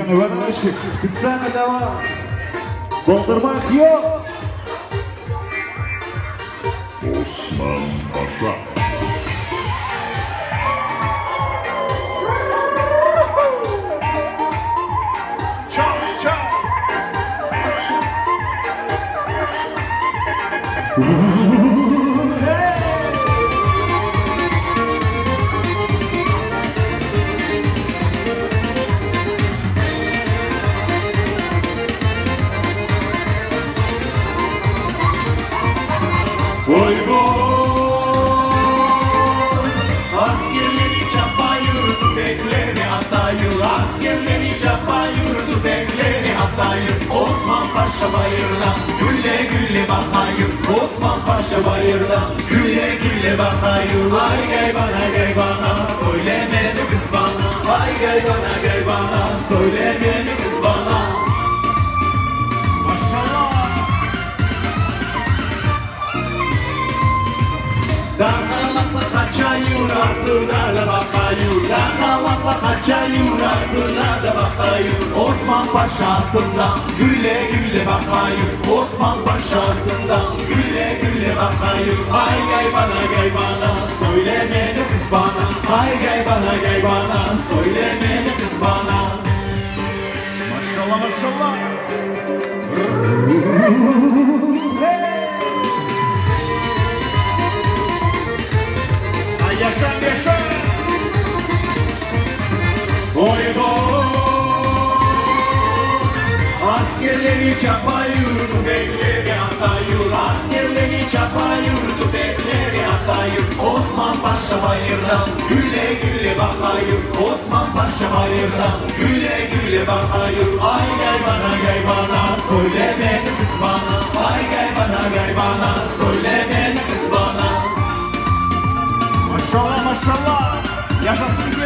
Иван Иванович, специально для вас. Болдырмақ yok. Osman Paşa. Oy askerleri çapayır, tüfekleri atayır. Askerleri çapayır, tüfekleri atayır. Osman Paşa bayırdan gülle gülle bakayır. Osman Paşa bayırdan gülle gülle bakayır. Ay gay bana söylemedi kız bana. Ay gay bana söylemedi kız bana. Dağlarla kaçayır ardına da bakayır. Dağlarla kaçayır ardına da bakayır. Osman Paşa altından gülle gülle bakayır. Osman Paşa altından gülle gülle bakayır. Ay gay bana söylemedi kız bana. Ay gay bana söylemedi kız bana. Maşallah maşallah. Yaşar yaşar. Oy askerleri çapayır, tüfekleri atayır. Askerleri çapayır, tüfekleri atayır. Osman Paşa bayırdan gülle gülle bakayır. Osman Paşa bayırdan gülle gülle bakayır. Ay gay bana söylemedi kız bana. Ay gay bana söylemedi kız bana. Maşallah maşallah. Yaşasın.